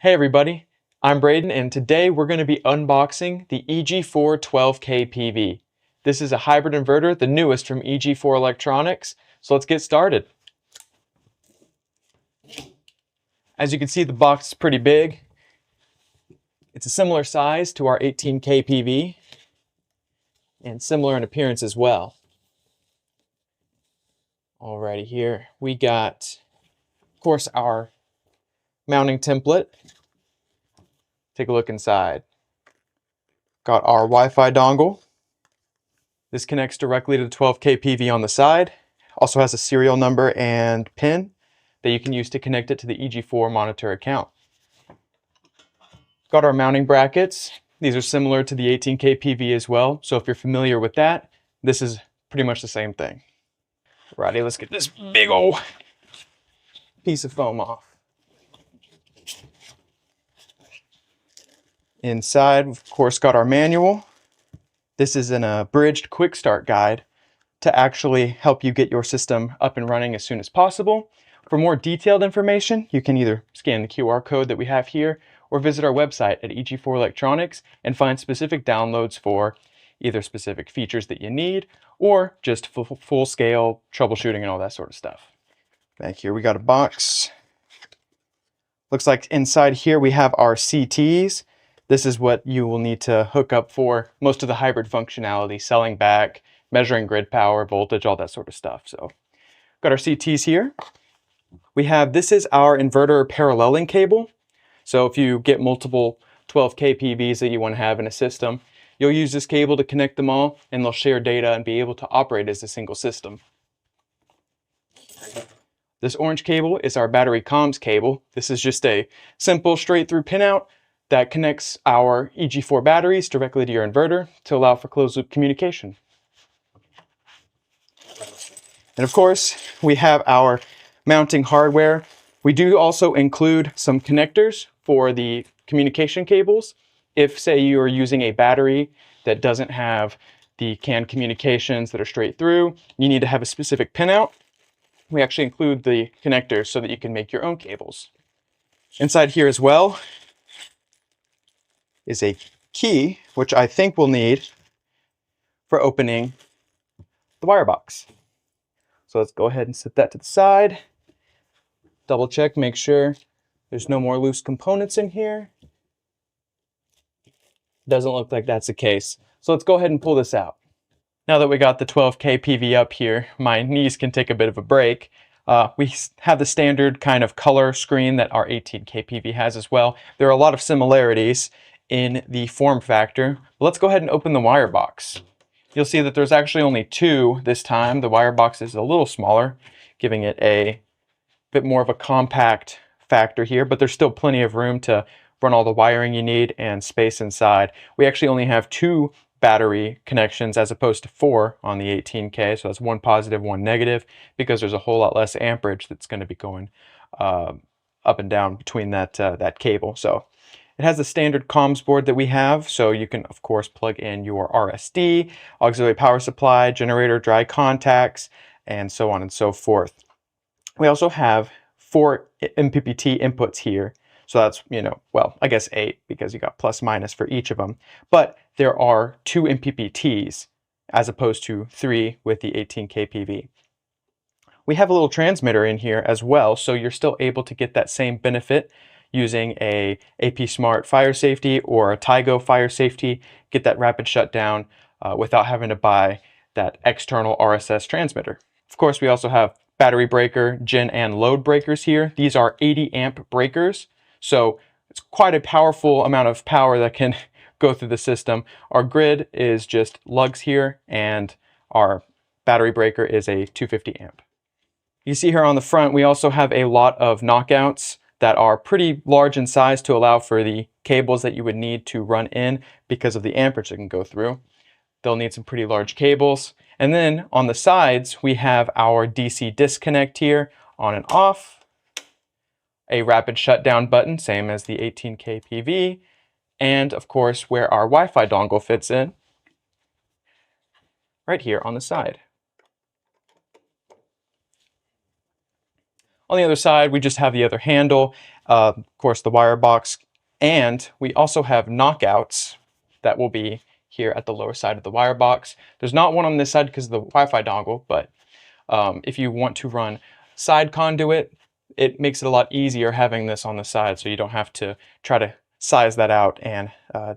Hey everybody, I'm Braden and today we're going to be unboxing the EG4 12kPV. This is a hybrid inverter, the newest from EG4 Electronics, so let's get started. As you can see, the box is pretty big. It's a similar size to our 18kPV and similar in appearance as well. Alrighty, here we got, of course, our mounting template. Take a look inside. Got our Wi-Fi dongle. This connects directly to the 12kPV on the side. Also has a serial number and pin that you can use to connect it to the EG4 monitor account. Got our mounting brackets. These are similar to the 18kPV as well, so if you're familiar with that, this is pretty much the same thing. Righty, let's get this big old piece of foam off. Inside, of course, got our manual. This is an abridged quick start guide to actually help you get your system up and running as soon as possible. For more detailed information, you can either scan the QR code that we have here or visit our website at EG4 Electronics and find specific downloads for either specific features that you need or just full-scale troubleshooting and all that sort of stuff. Back here we got a box. Looks like inside here we have our CTs. This is what you will need to hook up for most of the hybrid functionality, selling back, measuring grid power, voltage, all that sort of stuff. So got our CTs here. We have, this is our inverter paralleling cable. So if you get multiple 12kPVs that you want to have in a system, you'll use this cable to connect them all and they'll share data and be able to operate as a single system. This orange cable is our battery comms cable. This is just a simple straight through pinout that connects our EG4 batteries directly to your inverter to allow for closed loop communication. And of course, we have our mounting hardware. We do also include some connectors for the communication cables. If, say, you are using a battery that doesn't have the CAN communications that are straight through, you need to have a specific pinout. We actually include the connectors so that you can make your own cables. Inside here as well is a key, which I think we'll need for opening the wire box. So let's go ahead and set that to the side. Double check, make sure there's no more loose components in here. Doesn't look like that's the case. So let's go ahead and pull this out. Now that we got the 12kPV up here, my knees can take a bit of a break. We have the standard kind of color screen that our 18kPV has as well. There are a lot of similarities in the form factor. Let's go ahead and open the wire box. You'll see that there's actually only two this time. The wire box is a little smaller, giving it a bit more of a compact factor here, but there's still plenty of room to run all the wiring you need and space inside. We actually only have two battery connections as opposed to four on the 18K, so that's one positive, one negative, because there's a whole lot less amperage that's going to be going up and down between that cable. So it has the standard comms board that we have, so you can of course plug in your RSD, auxiliary power supply, generator, dry contacts, and so on and so forth. We also have 4 MPPT inputs here. So that's, well, I guess 8 because you got plus minus for each of them. But there are 2 MPPTs as opposed to 3 with the 18kPV. We have a little transmitter in here as well, so you're still able to get that same benefit using a AP Smart fire safety or a Tigo fire safety, get that rapid shutdown without having to buy that external RSS transmitter. Of course, we also have battery breaker, gen and load breakers here. These are 80 amp breakers. So it's quite a powerful amount of power that can go through the system. Our grid is just lugs here, and our battery breaker is a 250 amp. You see here on the front, we also have a lot of knockouts that are pretty large in size to allow for the cables that you would need to run in because of the amperage that can go through. They'll need some pretty large cables. And then on the sides, we have our DC disconnect here, on and off. A rapid shutdown button, same as the 18kPV, and of course where our Wi-Fi dongle fits in, right here on the side. On the other side, we just have the other handle, of course the wire box, and we also have knockouts that will be here at the lower side of the wire box. There's not one on this side because of the Wi-Fi dongle, but if you want to run side conduit, it makes it a lot easier having this on the side, so you don't have to try to size that out and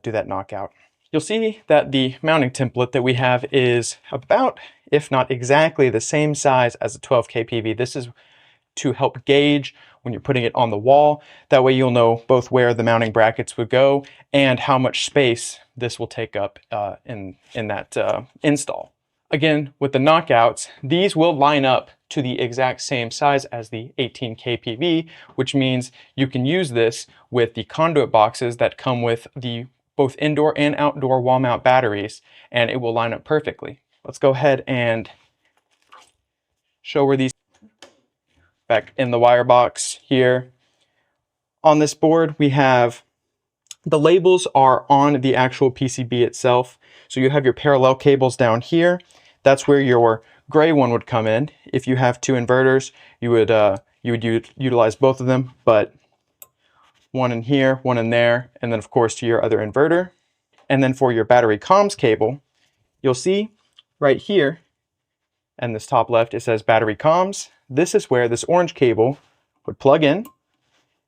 do that knockout. You'll see that the mounting template that we have is about, if not exactly, the same size as a 12kPV. This is to help gauge when you're putting it on the wall. That way you'll know both where the mounting brackets would go and how much space this will take up in that install. Again, with the knockouts, these will line up to the exact same size as the 18kPV, which means you can use this with the conduit boxes that come with the both indoor and outdoor wall mount batteries, and it will line up perfectly. Let's go ahead and show where these back in the wire box here. On this board, we have the labels are on the actual PCB itself. So you have your parallel cables down here. That's where your gray one would come in. If you have two inverters, you would utilize both of them, but one in here, one in there, and then of course to your other inverter. And then for your battery comms cable, you'll see right here, and this top left, it says battery comms. This is where this orange cable would plug in,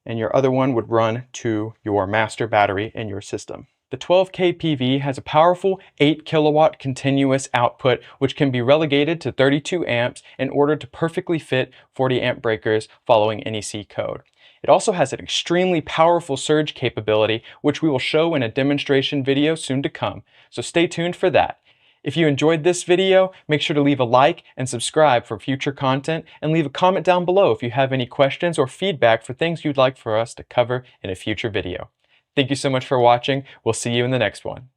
and your other one would run to your master battery in your system. The 12kPV has a powerful 8 kilowatt continuous output, which can be relegated to 32 amps in order to perfectly fit 40 amp breakers following NEC code. It also has an extremely powerful surge capability, which we will show in a demonstration video soon to come, so stay tuned for that. If you enjoyed this video, make sure to leave a like and subscribe for future content, and leave a comment down below if you have any questions or feedback for things you'd like for us to cover in a future video. Thank you so much for watching. We'll see you in the next one.